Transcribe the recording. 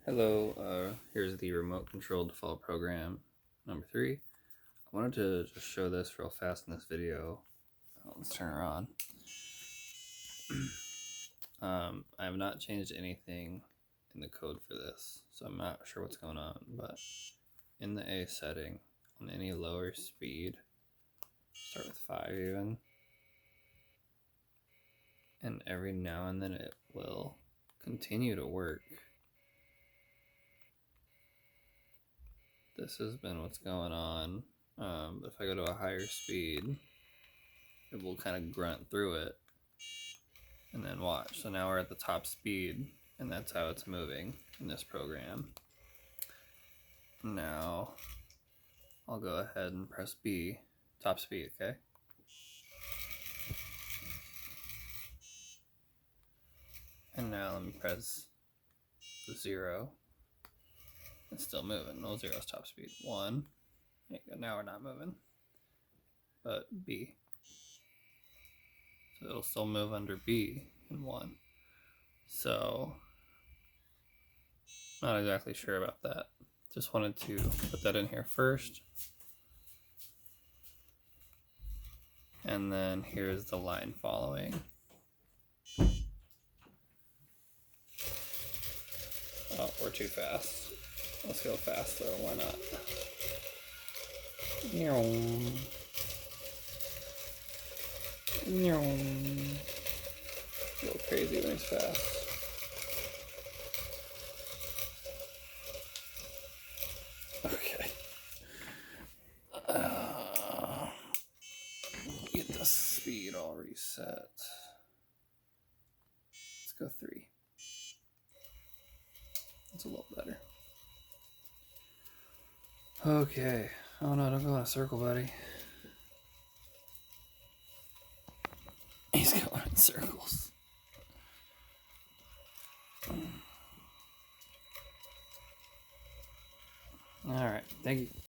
Hello, here's the remote control default program number 3. I wanted to just show this real fast in this video. Let's turn her on. I have not changed anything in the code for this, so I'm not sure what's going on, but in the A setting, on any lower speed, start with 5 even, and every now and then it will continue to work. This has been what's going on. If I go to a higher speed, it will kind of grunt through it and then watch. So now we're at the top speed, and that's how it's moving in this program. Now I'll go ahead and press B, top speed, okay? And now let me press the 0. It's still moving. No, 0 is top speed. 1. Now we're not moving. But B. So it'll still move under B in 1. So not exactly sure about that. Just wanted to put that in here first. And then here's the line following. Oh, we're too fast. Let's go faster, why not? Go crazy when he's fast. Okay. Get the speed all reset. Let's go 3. That's a little better. Okay. Oh no, don't go in a circle, buddy. He's going in circles. Alright, thank you.